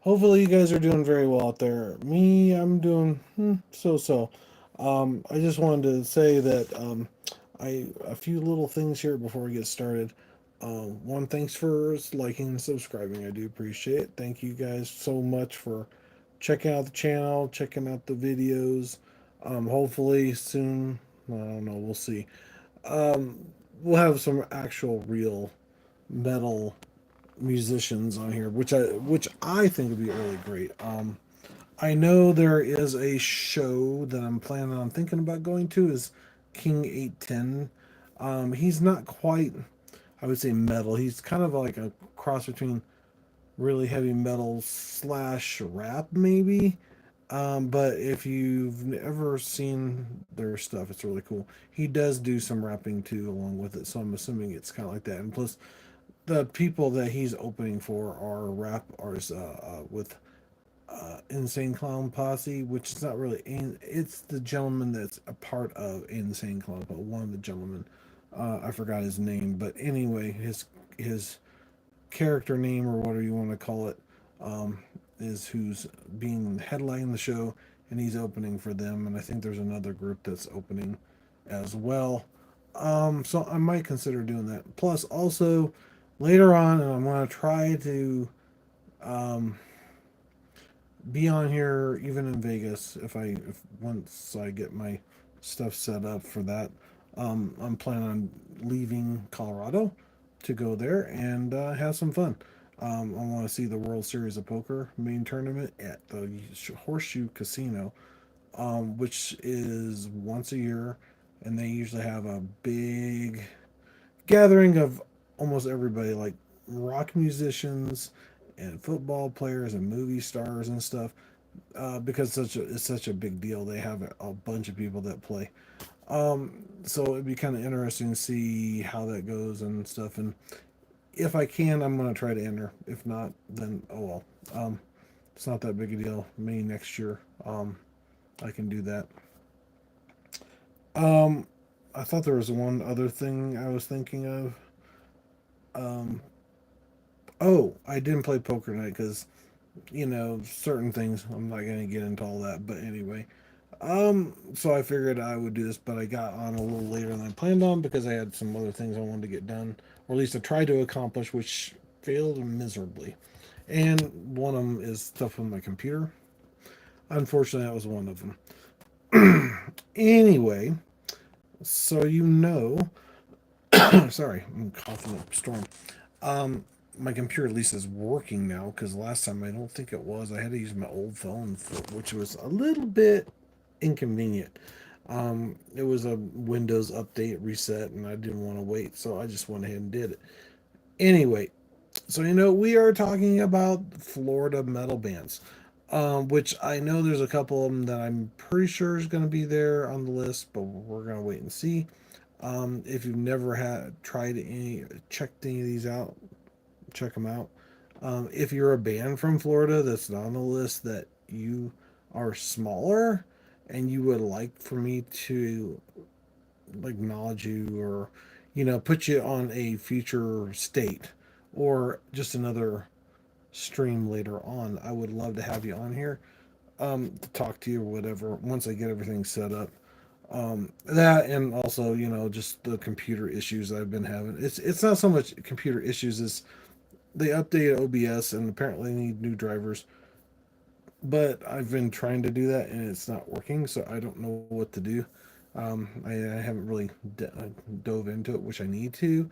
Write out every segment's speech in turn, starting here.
Hopefully, you guys are doing very well out there. Me, I'm doing so. I just wanted to say that I a few little things here before we get started. One, thanks for liking and subscribing. I do appreciate it. Thank you guys so much for checking out the channel, checking out the videos. Hopefully soon, I don't know, we'll see. We'll have some actual real metal musicians on here, which I think would be really great. I know there is a show that I'm planning on thinking about going to is King 810. He's not quite, I would say, metal. He's kind of like a cross between really heavy metal slash rap, maybe. But if you've ever seen their stuff, it's really cool. He does do some rapping too along with it, so I'm assuming it's kind of like that. And plus, the people that he's opening for are rap artists with Insane Clown Posse, which is not really. It's the gentleman that's a part of Insane Clown, but one of the gentlemen. I forgot his name, but anyway, his character name or whatever you want to call it is who's being headlining the show, and he's opening for them. And I think there's another group that's opening as well. So I might consider doing that. Plus, also later on, and I'm gonna try to um, be on here even in Vegas if once I get my stuff set up for that. I'm planning on leaving Colorado to go there and have some fun. I want to see the World Series of Poker main tournament at the Horseshoe Casino, which is once a year, and they usually have a big gathering of almost everybody, like rock musicians and football players and movie stars and stuff. Because it's such a big deal, they have a bunch of people that play. So it'd be kind of interesting to see how that goes and stuff. And if I can, I'm gonna try to enter. If not, then oh well. It's not that big a deal. Maybe next year, I can do that. Um, I thought there was one other thing I was thinking of. Um, oh, I didn't play poker night because certain things. I'm not gonna get into all that, but anyway. So I figured I would do this, but I got on a little later than I planned on because I had some other things I wanted to get done, or at least I tried to accomplish, which failed miserably. And one of them is stuff on my computer. Unfortunately, that was one of them. Anyway, so sorry, I'm coughing up a storm. Um, my computer at least is working now because last time I don't think it was. I had to use my old phone, which was a little bit inconvenient. It was a Windows update reset, and I didn't want to wait, so I just went ahead and did it. Anyway, so we are talking about Florida metal bands, which I know there's a couple of them that I'm pretty sure is going to be there on the list, but we're going to wait and see. If you've never had tried checked any of these out, check them out. If you're a band from Florida that's not on the list that you are smaller and you would like for me to acknowledge you or put you on a future state or just another stream later on, I would love to have you on here to talk to you or whatever once I get everything set up. That and also just the computer issues I've been having. It's not so much computer issues as they updated OBS and apparently need new drivers. But I've been trying to do that and it's not working, so I don't know what to do. I haven't really dove into it, which I need to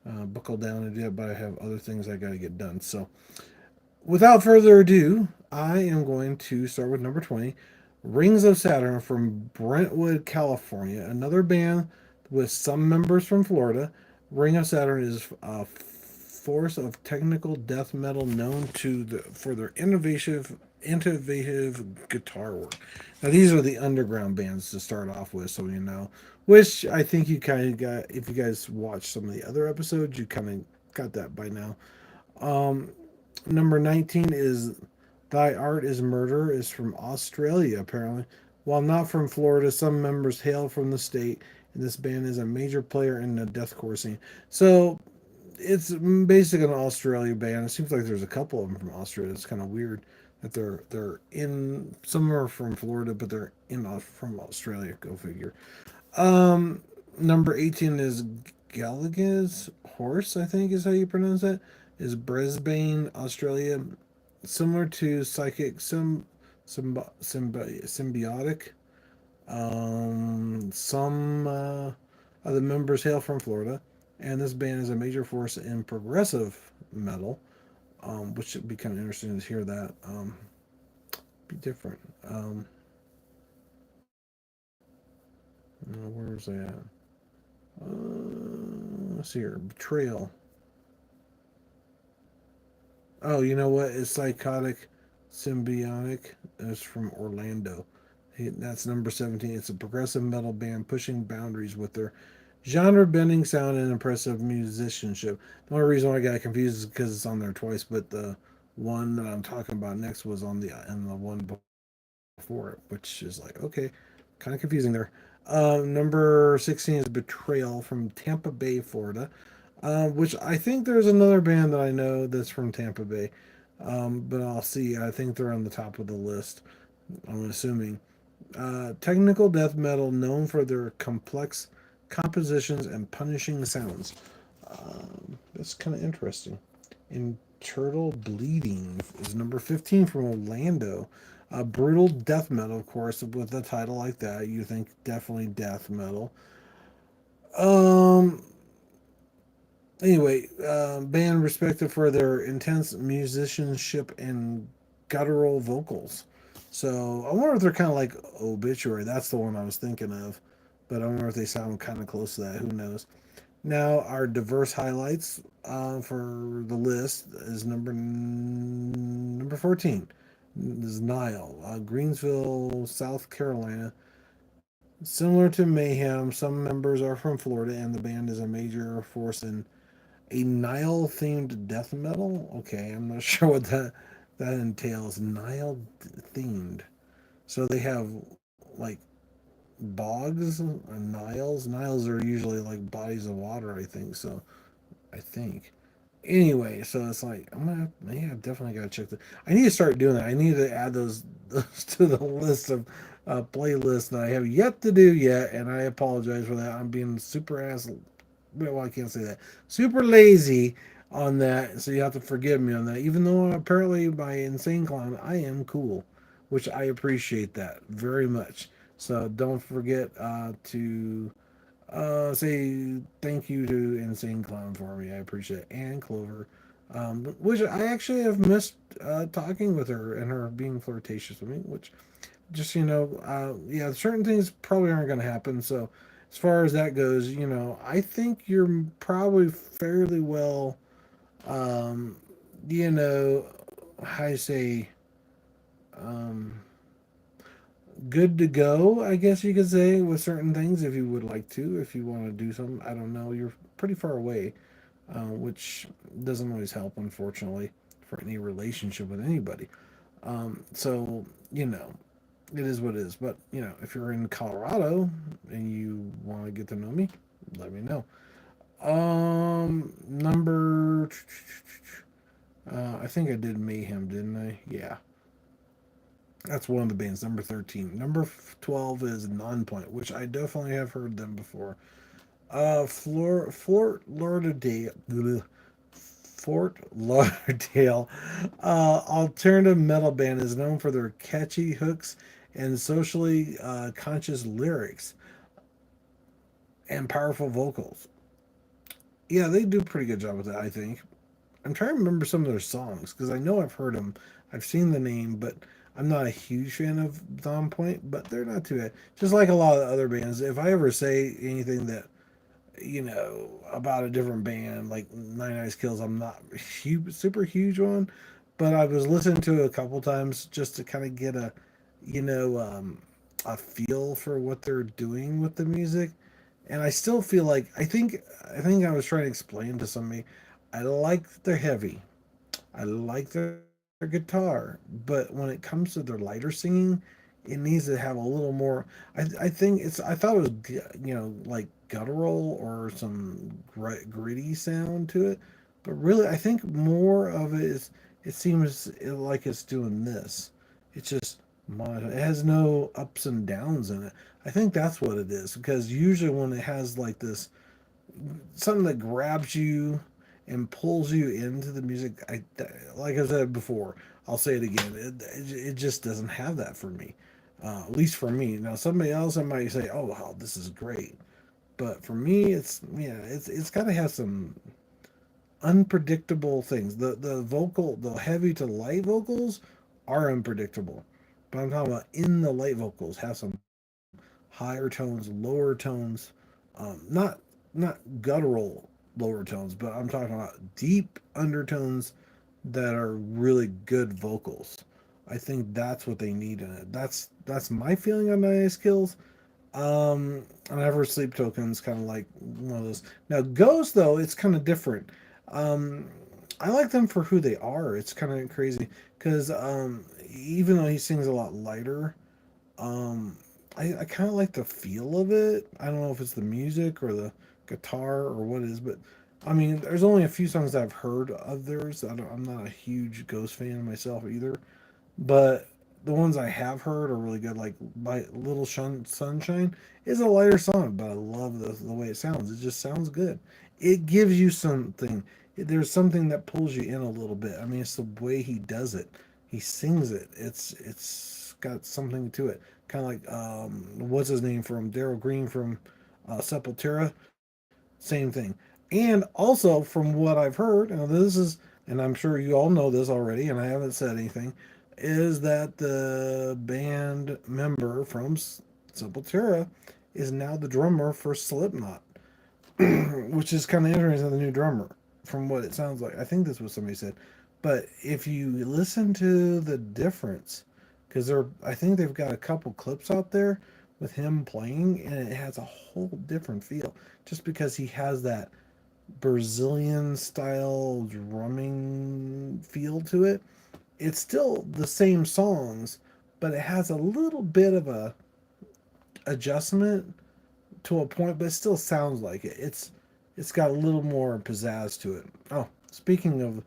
buckle down and do it, but I have other things I got to get done. So, without further ado, I am going to start with number 20, Rings of Saturn from Brentwood, California. Another band with some members from Florida. Ring of Saturn is a force of technical death metal known for their innovative guitar work. Now these are the underground bands to start off with, so which I think you kind of got if you guys watched some of the other episodes, you kind of got that by now. Um, Number 19 is Thy Art is Murder, is from Australia, apparently. While not from Florida, some members hail from the state, and this band is a major player in the deathcore scene. So, It's basically an Australia band. It seems like there's a couple of them from Australia. It's kind of weird that they're in. Some are from Florida, but they're in from Australia. Go figure. Um, Number 18 is Gallagher's Horse. I think is how you pronounce that. Is Brisbane, Australia, similar to Psychic Symbiotic. Some of the members hail from Florida, and this band is a major force in progressive metal, which should be kind of interesting to hear that. Be different. Where was I at? Let's see here. Betrayal. Oh, you know what? It's Psychotic Symbiotic. It's from Orlando. That's number 17. It's a progressive metal band pushing boundaries with their genre bending sound and impressive musicianship. The only reason why I got confused is because it's on there twice, but the one that I'm talking about next was on the one before it, which is like, okay, kind of confusing there. Number 16 is Betrayal from Tampa Bay, Florida, which I think there's another band that I know that's from Tampa Bay, but I'll see. I think they're on the top of the list, I'm assuming. Technical death metal known for their complex compositions and punishing sounds. That's kind of interesting. And Turtle Bleeding is number 15 from Orlando. Brutal death metal, of course, with a title like that, you think definitely death metal. Um. Anyway, band respected for their intense musicianship and guttural vocals. So I wonder if they're kind of like Obituary. That's the one I was thinking of, but I wonder if they sound kind of close to that. Who knows? Now, our diverse highlights for the list is number 14. This is Nile, Greensville, South Carolina. Similar to Mayhem, some members are from Florida, and the band is a major force in a Nile themed death metal. Okay, I'm not sure what that entails. Nile themed. So they have like bogs and Niles. Niles are usually like bodies of water, I think. So I think. Anyway, so it's like I'm gonna, yeah, definitely gotta check that. I need to start doing that. I need to add those to the list of playlists that I have yet to do yet, and I apologize for that. I'm being super ass. Well, I can't say that. Super lazy on that, so you have to forgive me on that. Even though apparently by insane clown, I am cool, which I appreciate that very much. So don't forget to say thank you to Insane Clown for me. I appreciate it. And Clover, which I actually have missed talking with her and her being flirtatious with me, which just, yeah, certain things probably aren't going to happen. So as far as that goes, I think you're probably fairly well, um, you know, how I say, um, good to go, I guess you could say, with certain things if you would like to, if you want to do something. I don't know. You're pretty far away, which doesn't always help, unfortunately, for any relationship with anybody. So, it is what it is. But, if you're in Colorado and you want to get to know me, let me know. Number, I think I did Mayhem, didn't I? Yeah. That's one of the bands, number 13. Number 12 is Nonpoint, which I definitely have heard them before. Fort Lauderdale. Fort Lauderdale alternative metal band is known for their catchy hooks and socially conscious lyrics and powerful vocals. Yeah, they do a pretty good job with that, I think. I'm trying to remember some of their songs because I know I've heard them. I've seen the name, but I'm not a huge fan of Dawn Point, but they're not too bad. Just like a lot of other bands, if I ever say anything that, about a different band like Nine Eyes Kills, I'm not super huge on, but I was listening to it a couple times just to kind of get you know, um, a feel for what they're doing with the music. And I still feel like I think I was trying to explain to somebody, I like the heavy, I like their guitar, but when it comes to their lighter singing, it needs to have a little more. I think it's. I thought it was like guttural or some gritty sound to it, but really I think more of it is. It seems like it's doing this. It's just monotone. It has no ups and downs in it. I think that's what it is because usually when it has like this something that grabs you and pulls you into the music. Like I said before, I'll say it again. It just doesn't have that for me, at least for me. Now somebody else I might say, "Oh wow, this is great," but for me, it's got to have some unpredictable things. The heavy to light vocals are unpredictable, but I'm talking about in the light vocals have some higher tones, lower tones, not guttural lower tones, but I'm talking about deep undertones that are really good vocals. I think that's what they need in it. That's my feeling on 90 Skills. And I've heard Sleep Tokens kind of like one of those. Now Ghost though, it's kind of different. Um, I like them for who they are. It's kind of crazy because even though he sings a lot lighter, um, I kind of like the feel of it. I don't know if it's the music or the guitar or what it is, but I mean, there's only a few songs I've heard of theirs. I'm not a huge Ghost fan myself either, but the ones I have heard are really good. Like my Little Sunshine is a lighter song, but I love the way it sounds. It just sounds good. It gives you something. There's something that pulls you in a little bit. I mean, it's the way he does it. He sings it. It's got something to it. Kind of like what's his name from Daryl Green from Sepultura. Same thing. And also, from what I've heard, now this is, and I'm sure you all know this already, and I haven't said anything, is that the band member from Sepultura is now the drummer for Slipknot, which is kind of interesting. The new drummer, from what it sounds like, I think this was somebody said. But if you listen to the difference, because I think they've got a couple clips out there with him playing, and it has a whole different feel. Just because he has that Brazilian style drumming feel to it, it's still the same songs, but it has a little bit of a adjustment to a point, but it still sounds like it. It's got a little more pizzazz to it. Oh, speaking of,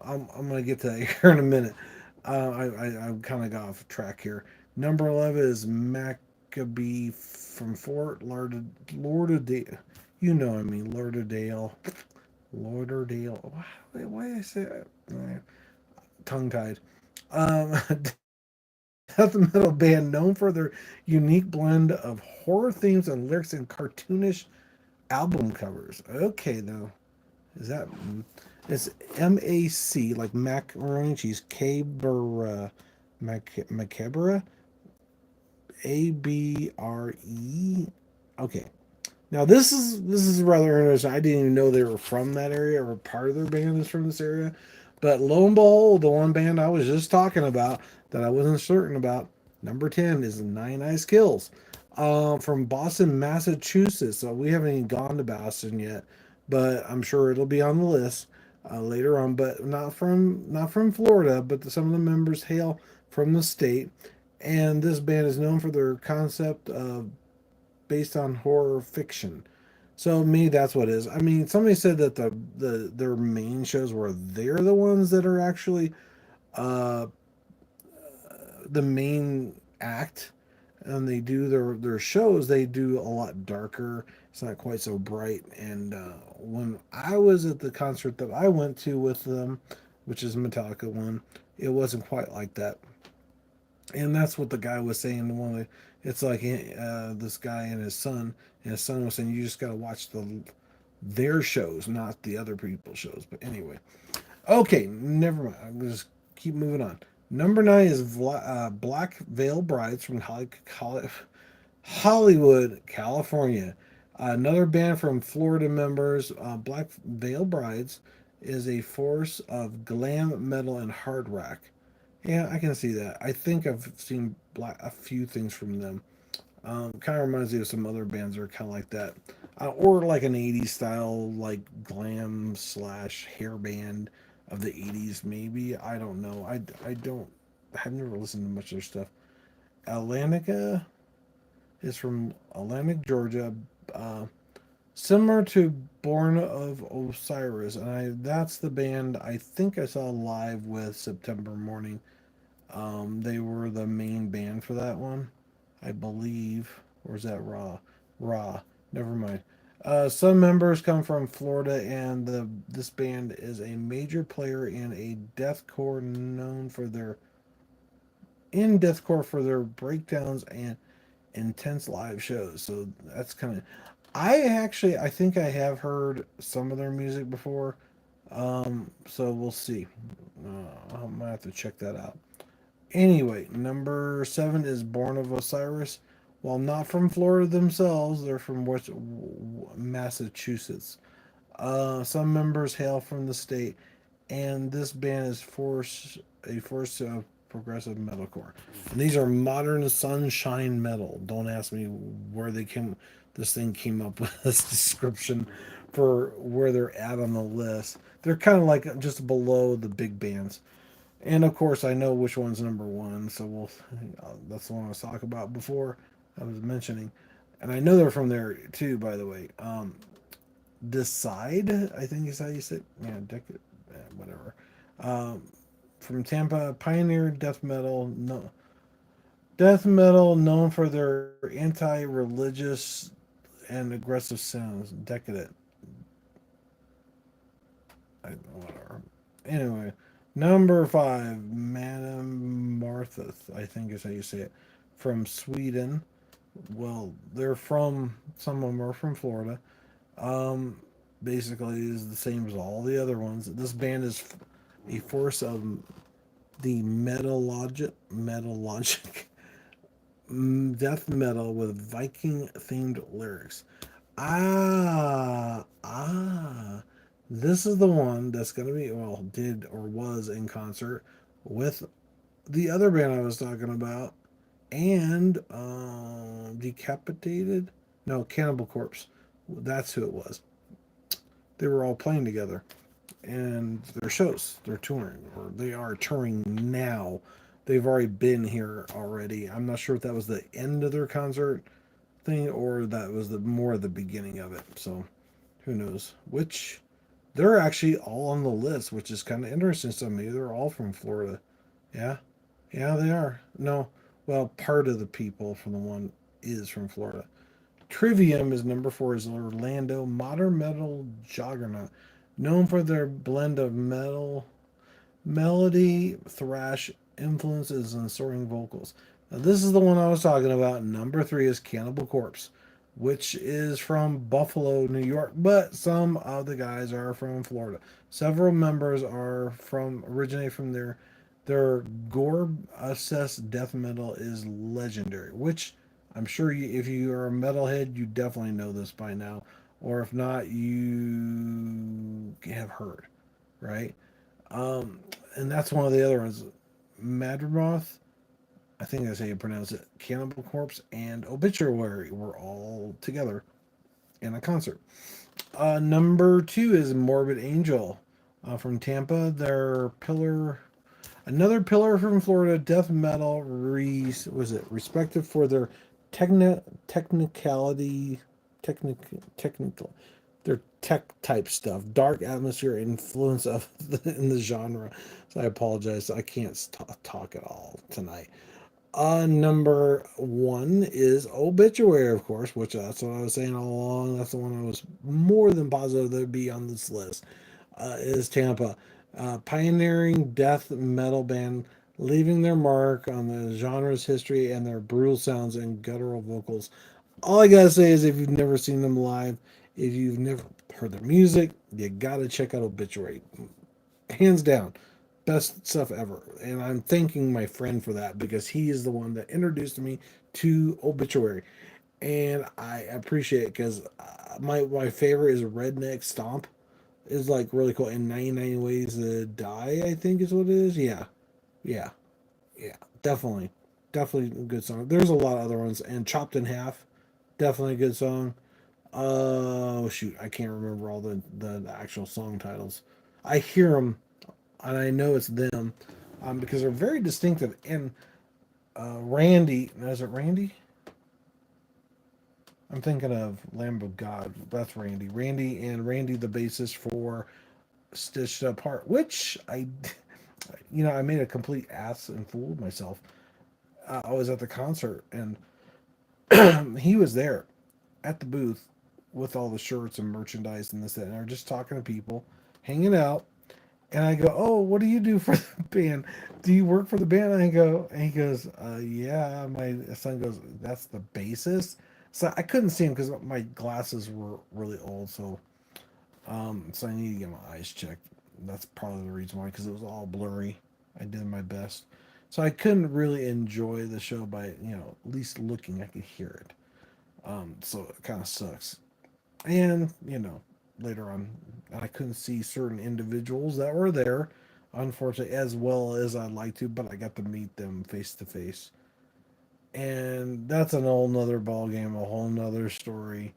I'm gonna get to that here in a minute. I kind of got off track here. Number 11 is Maccabee from Fort Lauderdale. You know what I mean, Lauderdale. Lauderdale. Why did I say that? Tongue tied. Death metal band known for their unique blend of horror themes and lyrics and cartoonish album covers. Okay, now is that it's MAC like macaroni and cheese Macabre ABRE. Okay, now this is rather interesting. I didn't even know they were from that area or part of their band is from this area. But lo and behold, the one band I was just talking about that I wasn't certain about, number 10 is Nine Eye Skills. From Boston, Massachusetts. So we haven't even gone to Boston yet, but I'm sure it'll be on the list later on. But not from Florida, but some of the members hail from the state. And this band is known for their concept of based on horror fiction. So me, that's what it is. I mean, somebody said that their main shows were they're the ones that are actually uh, the main act, and they do their shows. They do a lot darker. It's not quite so bright. And when I was at the concert that I went to with them, which is Metallica one, it wasn't quite like that. And that's what the guy was saying. It's like this guy and his son was saying, you just got to watch their shows, not the other people's shows. But anyway, okay, never mind. I'm gonna just keep moving on. Number 9 is Black Veil Brides from Hollywood, California. Another band from Florida members. Black Veil Brides is a force of glam metal and hard rock. Yeah, I can see that. I think I've seen a few things from them. Kind of reminds me of some other bands that are kind of like that, or like an '80s style, like glam slash hair band of the '80s. Maybe I don't know. I don't. I've never listened to much of their stuff. Atlantica is from Atlantic, Georgia. Uh, Similar to Born of Osiris, and that's the band I think I saw live with September Morning. They were the main band for that one, I believe. Or is that Raw? Raw. Never mind. Some members come from Florida, and this band is a major player in deathcore for their breakdowns and intense live shows. So that's kind of. I think I have heard some of their music before. So we'll see. I might have to check that out. Anyway, number seven is Born of Osiris. While not from Florida themselves, they're from Massachusetts. Some members hail from the state, and this band is a force of progressive metalcore. And these are modern sunshine metal. Don't ask me where this thing came up with this description for where they're at on the list. They're kind of like just below the big bands. And of course, I know which one's number one, so that's the one I was talking about before. I was mentioning, and I know they're from there too. By the way, Decide, I think is how you say it. Yeah, whatever. Um, from Tampa, pioneer death metal known for their anti-religious and aggressive sounds. Decadent, whatever. Anyway, number five, Madame Martha, I think is how you say it, from Sweden. Well, some of them are from Florida. Um, Basically is the same as all the other ones. This band is a force of the metalogic death metal with Viking themed lyrics. Ah. This is the one that's going to be, well, did or was in concert with the other band I was talking about and Decapitated? No, Cannibal Corpse. That's who it was. They were all playing together. And their shows, they're touring, or they are touring now. They've already been here already. I'm not sure if that was the end of their concert thing or that was the more the beginning of it. So who knows? Which they're actually all on the list, which is kind of interesting. So maybe they're all from Florida. Yeah, yeah, they are. No, well, part of the people from the one is from Florida. Trivium is number four is Orlando modern metal juggernaut, known for their blend of melody, thrash influences, and soaring vocals. Now, this is the one I was talking about. Number three is Cannibal Corpse, which is from Buffalo, New York, but some of the guys are from Florida. Several members originate from there. Their gore assessed death metal is legendary, which I'm sure if you are a metalhead, you definitely know this by now, or if not, you have heard, right? Um, and that's one of the other ones. Madroth, I think that's how you pronounce it. Cannibal Corpse and Obituary were all together in a concert. Number two is Morbid Angel from Tampa. Another pillar from Florida, death metal. Was it respected for their technicality, technic, technical, their tech type stuff, dark atmosphere, influence of in the genre. So I apologize, I can't talk at all tonight. Number one is Obituary, of course, which that's what I was saying all along. That's the one I was more than positive that would be on this list. Is Tampa, pioneering death metal band, leaving their mark on the genre's history and their brutal sounds and guttural vocals. All I gotta say is, if you've never seen them live, if you've never heard their music, you gotta check out Obituary, hands down, best stuff ever. And I'm thanking my friend for that because he is the one that introduced me to Obituary, and I appreciate it because my favorite is Redneck Stomp. Is like really cool. And 99 Ways to Die, I think is what it is. Yeah, yeah, yeah. Definitely a good song. There's a lot of other ones, and Chopped in Half, definitely a good song. Oh shoot, I can't remember all the actual song titles. I hear them and I know it's them. because they're very distinctive. And Randy, is it Randy? I'm thinking of Lamb of God. That's Randy. Randy, the bassist for Stitched Up Heart, which I made a complete ass and fool of myself. I was at the concert and he was there at the booth with all the shirts and merchandise and this that, and they were just talking to people, hanging out. And I go, "Oh, what do you do for the band? Do you work for the band?" And I go, and he goes, "Yeah." My son goes, "That's the bassist." So I couldn't see him because my glasses were really old, so I need to get my eyes checked. That's probably the reason why, because it was all blurry. I did my best, so I couldn't really enjoy the show by at least looking. I could hear it, so it kind of sucks. And later on, I couldn't see certain individuals that were there, unfortunately, as well as I'd like to, but I got to meet them face to face. And that's an whole nother ball game, a whole nother story.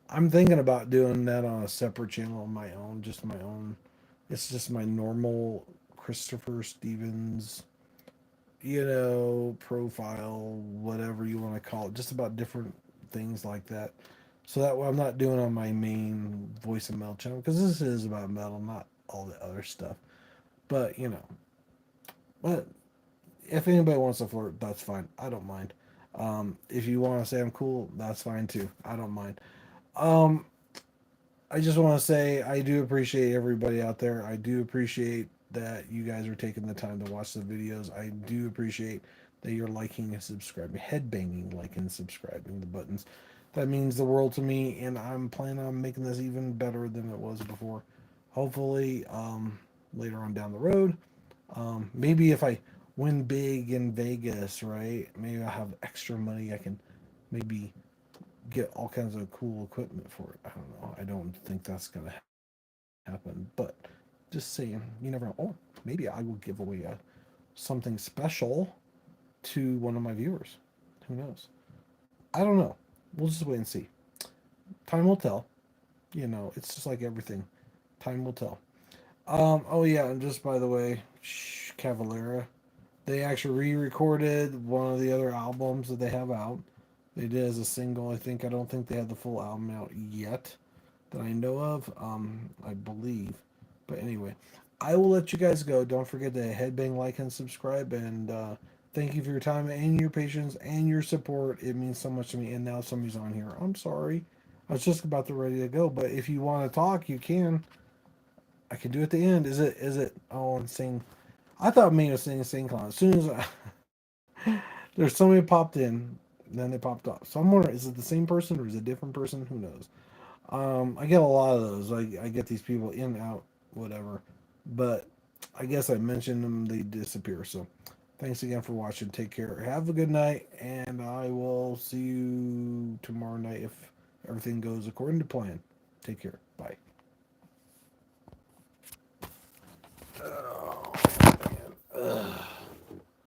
I'm thinking about doing that on a separate channel of my own, just my own. It's just my normal Christopher Stevens, profile, whatever you want to call it, just about different things like that. So that way I'm not doing on my main voice and metal channel because this is about metal, not all the other stuff. But but if anybody wants to flirt, that's fine. I don't mind. If you want to say I'm cool, that's fine too. I don't mind. Um, I just want to say I do appreciate everybody out there. I do appreciate that you guys are taking the time to watch the videos. I do appreciate that you're liking and subscribing, headbanging, liking and subscribing the buttons. That means the world to me, and I'm planning on making this even better than it was before. Hopefully, later on down the road, maybe if I win big in Vegas, right? Maybe I have extra money. I can maybe get all kinds of cool equipment for it. I don't know. I don't think that's gonna happen, but just saying, you never know. Oh, maybe I will give away something special to one of my viewers. Who knows? I don't know. We'll just wait and see. Time will tell. It's just like everything. Time will tell. Oh yeah, and just by the way, Cavalera. They actually re-recorded one of the other albums that they have out. They did as a single. I think. I don't think they have the full album out yet that I know of. I believe. But anyway, I will let you guys go. Don't forget to headbang, like, and subscribe. And thank you for your time and your patience and your support. It means so much to me. And now somebody's on here. I'm sorry. I was just about to ready to go. But if you want to talk, you can. I can do it at the end. Is it? Is it? Oh, and sing. I thought me was singing sing clown. As soon as there's somebody popped in, then they popped off. So I'm wondering, is it the same person or is it a different person? Who knows? I get a lot of those. I get these people in, out, whatever. But I guess I mentioned them, they disappear. So thanks again for watching. Take care. Have a good night, and I will see you tomorrow night if everything goes according to plan. Take care. Bye.